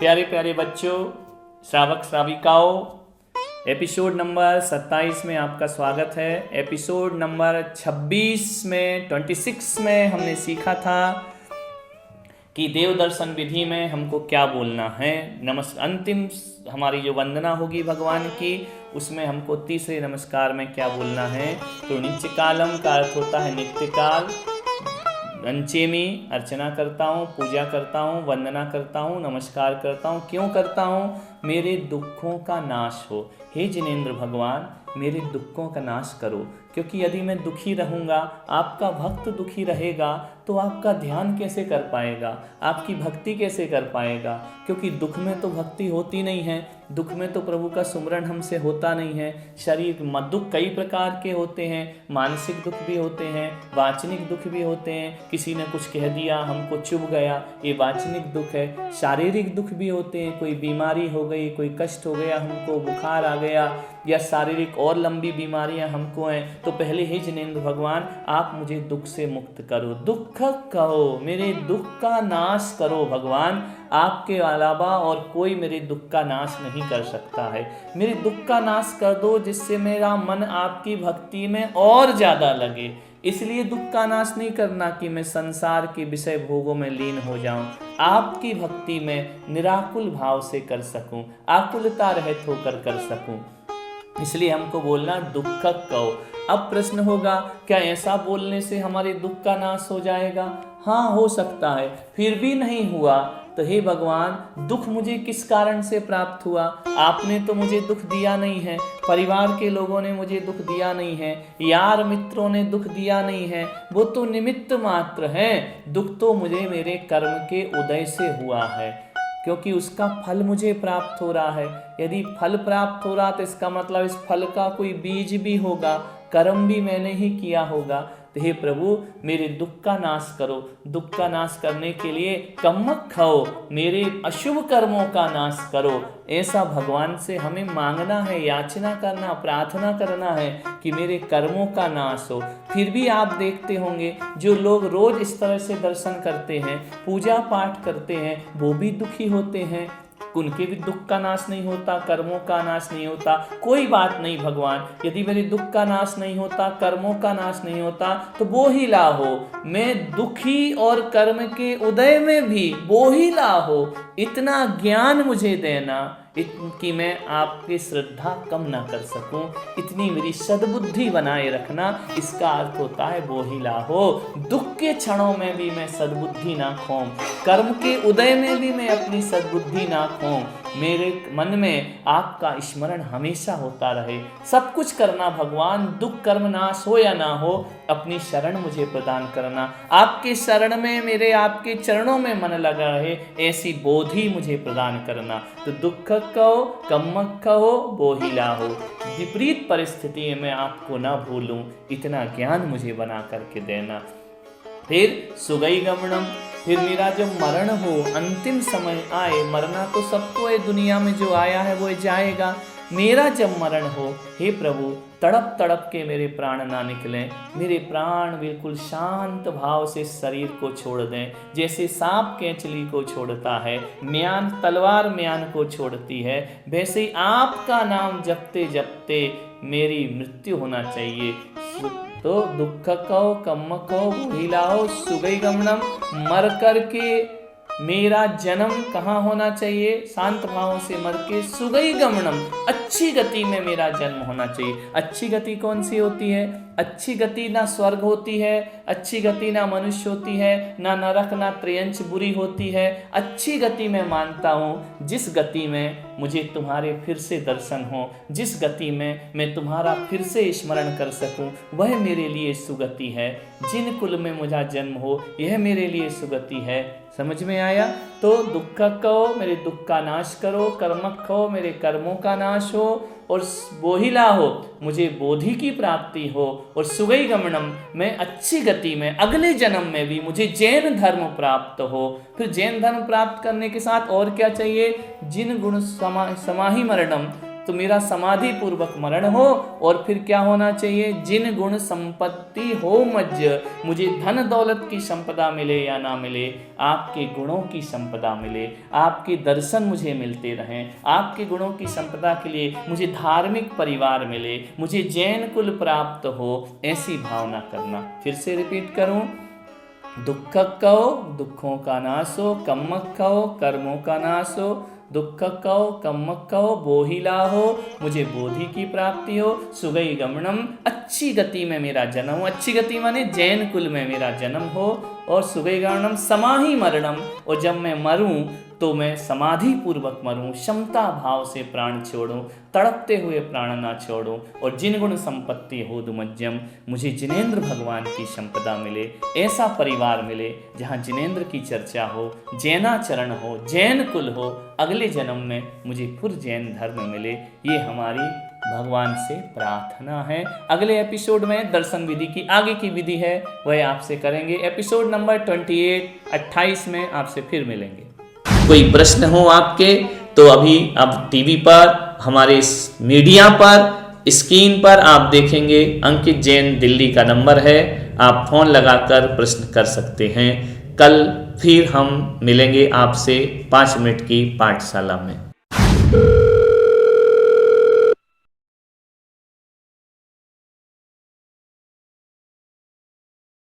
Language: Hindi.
प्यारे प्यारे बच्चों, श्रावक श्राविकाओं, एपिसोड नंबर 27 में आपका स्वागत है। एपिसोड नंबर 26 में 26 में हमने सीखा था कि देव दर्शन विधि में हमको क्या बोलना है। अंतिम हमारी जो वंदना होगी भगवान की, उसमें हमको तीसरे नमस्कार में क्या बोलना है। तो नित्य कालम का अर्थ होता है नित्य काल। पंचमी अर्चना करता हूँ, पूजा करता हूँ, वंदना करता हूँ, नमस्कार करता हूँ। क्यों करता हूँ? मेरे दुखों का नाश हो। हे जिनेंद्र भगवान, मेरे दुखों का नाश करो, क्योंकि यदि मैं दुखी रहूँगा, आपका भक्त दुखी रहेगा, तो आपका ध्यान कैसे कर पाएगा, आपकी भक्ति कैसे कर पाएगा? क्योंकि दुख में तो भक्ति होती नहीं है, दुख में तो प्रभु का सुमरण हमसे होता नहीं है। शरीर दुख कई प्रकार के होते हैं, मानसिक दुख भी होते हैं, वाचनिक दुख भी होते हैं। किसी ने कुछ कह दिया, हमको चुभ गया, ये वाचनिक दुख है। शारीरिक दुख भी होते हैं, कोई बीमारी हो गई, कोई कष्ट हो गया, हमको बुखार आ गया, या शारीरिक और लंबी बीमारियां हमको हैं। तो पहले ही जिनेंद्र भगवान, आप मुझे दुख से मुक्त करो, दुख कहो, मेरे दुख का नाश करो भगवान। आपके अलावा और कोई मेरे दुख का नाश नहीं कर सकता है। मेरे दुख का नाश कर दो, जिससे मेरा मन आपकी भक्ति में और ज़्यादा लगे। इसलिए दुख का नाश नहीं करना कि मैं संसार के विषय भोगों में लीन हो जाऊं, आपकी भक्ति में निराकुल भाव से कर सकूं, आकुलता रहित होकर कर सकूं। इसलिए हमको बोलना दुख कहो। अब प्रश्न होगा, क्या ऐसा बोलने से हमारे दुख का नाश हो जाएगा? हाँ, हो सकता है। फिर भी नहीं हुआ तो हे भगवान, दुख मुझे किस कारण से प्राप्त हुआ? आपने तो मुझे दुख दिया नहीं है, परिवार के लोगों ने मुझे दुख दिया नहीं है, यार मित्रों ने दुख दिया नहीं है, वो तो निमित्त मात्र हैं। दुख तो मुझे मेरे कर्म के उदय से हुआ है, क्योंकि उसका फल मुझे प्राप्त हो रहा है। यदि फल प्राप्त हो रहा तो इसका मतलब इस फल का कोई बीज भी होगा, कर्म भी मैंने ही किया होगा। तो हे प्रभु, मेरे दुख का नाश करो। दुख का नाश करने के लिए कम्मक खाओ, मेरे अशुभ कर्मों का नाश करो। ऐसा भगवान से हमें मांगना है, याचना करना, प्रार्थना करना है कि मेरे कर्मों का नाश हो। फिर भी आप देखते होंगे, जो लोग रोज इस तरह से दर्शन करते हैं, पूजा पाठ करते हैं, वो भी दुखी होते हैं। उनके भी दुख का नाश नहीं होता, कर्मों का नाश नहीं होता। कोई बात नहीं भगवान, यदि मेरे दुख का नाश नहीं होता, कर्मों का नाश नहीं होता, तो वो ही ला हो। मैं दुखी और कर्म के उदय में भी वो ही ला हो। इतना ज्ञान मुझे देना कि मैं आपकी श्रद्धा कम ना कर सकूं, इतनी मेरी सद्बुद्धि बनाए रखना। इसका अर्थ होता है वो ही ला हो। दुख के क्षणों में भी मैं सद्बुद्धि ना खोऊं, कर्म के उदय में भी मैं अपनी सद्बुद्धि ना खोऊं। मेरे मन में आपका स्मरण हमेशा होता रहे। सब कुछ करना भगवान, दुख कर्म नाश हो या ना हो, अपनी शरण मुझे प्रदान करना। आपके शरण में, मेरे आपके चरणों में मन लगा रहे, ऐसी बोधि मुझे प्रदान करना। तो दुख कहो, कम्मक कहो, बोहिला हो। विपरीत परिस्थिति में आपको ना भूलूं, इतना ज्ञान मुझे बना करके देना। फिर सुगई गमनम, फिर मेरा जब मरण हो, अंतिम समय आए, मरना तो सबको है, दुनिया में जो आया है वो जाएगा। मेरा जब मरण हो, हे प्रभु, तड़प तड़प के मेरे प्राण ना निकलें, मेरे प्राण बिल्कुल शांत भाव से शरीर को छोड़ दें। जैसे सांप केंचली को छोड़ता है, म्यान तलवार म्यान को छोड़ती है, वैसे ही आपका नाम जपते जपते मेरी मृत्यु होना चाहिए। तो दुख कहो, कम्मक कहो, हिलाओ, सुगई गमनम, मर कर के मेरा जन्म कहाँ होना चाहिए? शांत भाव से मर के सुगई गमनम, अच्छी गति में मेरा जन्म होना चाहिए। अच्छी गति कौन सी होती है? अच्छी गति ना स्वर्ग होती है, अच्छी गति ना मनुष्य होती है, ना नरक ना त्रयंच बुरी होती है। अच्छी गति मैं मानता हूँ जिस गति में मुझे तुम्हारे फिर से दर्शन हो, जिस गति में मैं तुम्हारा फिर से स्मरण कर सकूं, वह मेरे लिए सुगति है। जिन कुल में मुझा जन्म हो, यह मेरे लिए सुगति है। समझ में आया? तो दुख कहो, मेरे दुख का नाश करो, कर्मक कहो, मेरे कर्मों का नाश हो, और बोहिला हो, मुझे बोधि की प्राप्ति हो, और सुगई गमनम, मैं अच्छी गति में अगले जन्म में भी मुझे जैन धर्म प्राप्त हो। फिर जैन धर्म प्राप्त करने के साथ और क्या चाहिए? जिन गुण समाहि मरणम, तो मेरा समाधि पूर्वक मरण हो। और फिर क्या होना चाहिए, जिन गुण संपत्ति हो मज्ज, मुझे धन दौलत की संपदा मिले या ना मिले, आपके गुणों की संपदा मिले, आपके दर्शन मुझे मिलते रहें, आपके गुणों की संपदा के लिए मुझे धार्मिक परिवार मिले, मुझे जैन कुल प्राप्त हो, ऐसी भावना करना। फिर से रिपीट करूं, दुख कहो दुखों का नाश हो, कम्मक कहो कर्मों का नाश हो, दुख कहो कम्मक कहो बोहिला हो, मुझे बोधि की प्राप्ति हो, सुगई गमनम, अच्छी गति में मेरा जन्म हो, अच्छी गति माने जैन कुल में मेरा जन्म हो, और सुगई गमनम समाहि मरणम, और जब मैं मरूं तो मैं समाधि पूर्वक मरूं, क्षमता भाव से प्राण छोड़ूं, तड़पते हुए प्राण ना छोड़ूं, और जिन गुण संपत्ति हो दुमज्जम, मुझे जिनेंद्र भगवान की संपदा मिले, ऐसा परिवार मिले जहाँ जिनेंद्र की चर्चा हो, जैनाचरण हो, जैन कुल हो, अगले जन्म में मुझे फिर जैन धर्म मिले। ये हमारी भगवान से प्रार्थना है। अगले एपिसोड में दर्शन विधि की आगे की विधि है वह आपसे करेंगे। एपिसोड नंबर 28 में आपसे फिर मिलेंगे। कोई प्रश्न हो आपके तो अभी आप टीवी पर, हमारे मीडिया पर, स्क्रीन पर आप देखेंगे अंकित जैन दिल्ली का नंबर है, आप फोन लगाकर प्रश्न कर सकते हैं। कल फिर हम मिलेंगे आपसे 5 मिनट की पाठशाला में।